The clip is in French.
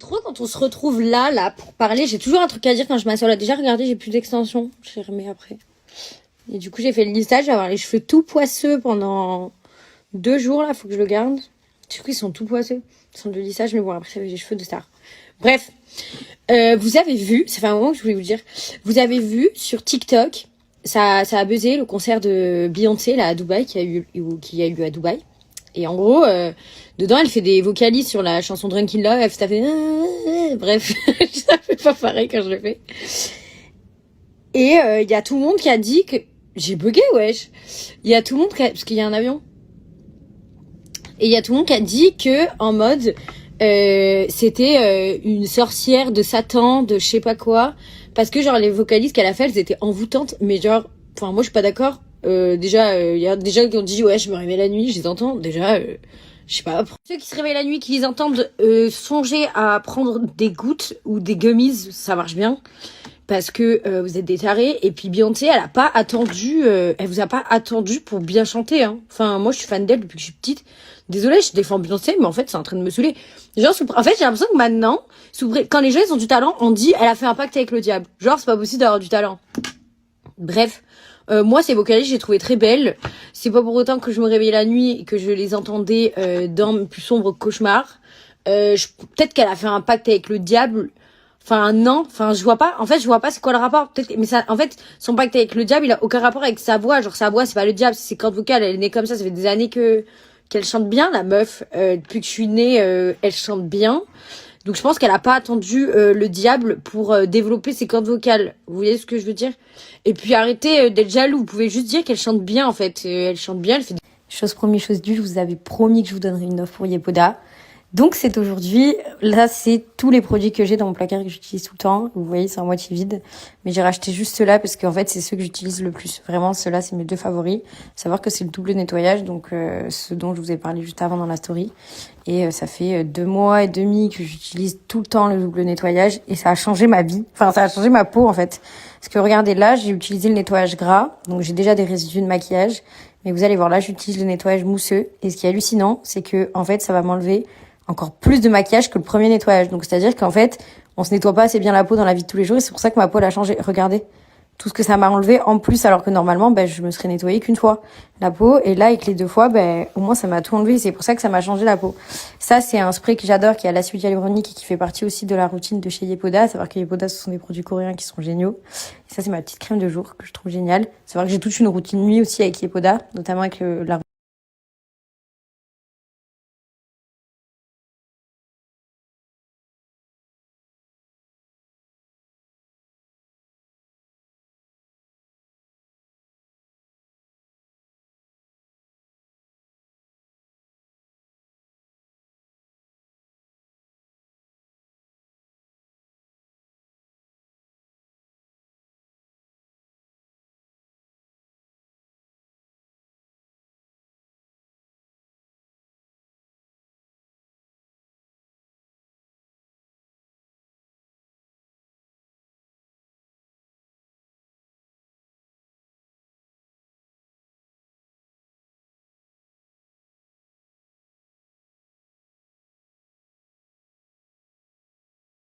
Trop quand on se retrouve là, pour parler, j'ai toujours un truc à dire quand je m'assois là. Déjà, regardez, j'ai plus d'extensions. Je les remets après. Et du coup, j'ai fait le lissage. Je vais avoir les cheveux tout poisseux pendant 2 jours, là. Faut que je le garde. Du coup, ils sont tout poisseux. Ils sont de lissage, mais bon, après, j'avais les cheveux de star. Bref. Vous avez vu, ça fait un moment que je voulais vous dire, vous avez vu sur TikTok, ça a buzzé le concert de Beyoncé, là, à Dubaï, qui a eu lieu à Dubaï. Et en gros, dedans, elle fait des vocalises sur la chanson Drunk in Love. Ça fait... Bref, ça fait pas pareil quand je le fais. Et il y a tout le monde qui a dit que... J'ai bugué, wesh. Il y a tout le monde qui a... Parce qu'il y a un avion. Et il y a tout le monde qui a dit que, en mode... c'était une sorcière de Satan, de je sais pas quoi. Parce que, genre, les vocalises qu'elle a fait, elles étaient envoûtantes. Mais genre... Enfin, moi, je suis pas d'accord. Déjà, y a des gens qui ont dit ouais, je me réveille la nuit, je les entends. Déjà, je sais pas. Ceux qui se réveillent la nuit, qui les entendent, songez à prendre des gouttes ou des gummies, ça marche bien. Parce que vous êtes des tarés. Et puis Beyoncé, elle a pas attendu, elle vous a pas attendu pour bien chanter. Hein. Enfin, moi, je suis fan d'elle depuis que je suis petite. Désolée, je défends Beyoncé, mais en fait, c'est en train de me saouler. Genre, en fait, j'ai l'impression que maintenant, quand les gens ils ont du talent, on dit elle a fait un pacte avec le diable. Genre, c'est pas possible d'avoir du talent. Bref. Moi, ces vocalises, j'ai trouvé très belles. C'est pas pour autant que je me réveillais la nuit et que je les entendais dans mes plus sombres cauchemars. Peut-être qu'elle a fait un pacte avec le diable. Enfin, non. Enfin, je vois pas. En fait, je vois pas c'est quoi le rapport. Peut-être, mais ça, en fait, son pacte avec le diable, il a aucun rapport avec sa voix. Genre, sa voix, c'est pas le diable, c'est ses cordes vocales. Elle est née comme ça. Ça fait des années qu'elle chante bien, la meuf. Depuis que je suis née, elle chante bien. Donc je pense qu'elle a pas attendu le diable pour développer ses cordes vocales. Vous voyez ce que je veux dire? Et puis arrêtez d'être jaloux. Vous pouvez juste dire qu'elle chante bien en fait. Elle chante bien, elle fait... Chose première, chose due, je vous avais promis que je vous donnerais une offre pour Yepoda. Donc c'est aujourd'hui, là c'est tous les produits que j'ai dans mon placard que j'utilise tout le temps. Vous voyez, c'est à moitié vide. Mais j'ai racheté juste ceux-là parce qu'en fait c'est ceux que j'utilise le plus. Vraiment, ceux-là c'est mes 2 favoris. Savoir que c'est le double nettoyage, donc ce dont je vous ai parlé juste avant dans la story. Et ça fait 2 mois et demi que j'utilise tout le temps le double nettoyage. Et ça a changé ma vie. Enfin, ça a changé ma peau en fait. Parce que regardez là, j'ai utilisé le nettoyage gras. Donc j'ai déjà des résidus de maquillage. Mais vous allez voir, là j'utilise le nettoyage mousseux. Et ce qui est hallucinant, c'est que en fait ça va m'enlever encore plus de maquillage que le premier nettoyage. Donc, c'est-à-dire qu'en fait, on se nettoie pas assez bien la peau dans la vie de tous les jours et c'est pour ça que ma peau, elle a changé. Regardez. Tout ce que ça m'a enlevé en plus, alors que normalement, je me serais nettoyée qu'une fois la peau. Et là, avec les 2 fois, au moins, ça m'a tout enlevé. C'est pour ça que ça m'a changé la peau. Ça, c'est un spray que j'adore, qui est à l'acide hyaluronique et qui fait partie aussi de la routine de chez Yepoda. Savoir que Yepoda, ce sont des produits coréens qui sont géniaux. Et ça, c'est ma petite crème de jour que je trouve géniale. Savoir que j'ai toute une routine nuit aussi avec Yepoda, notamment avec la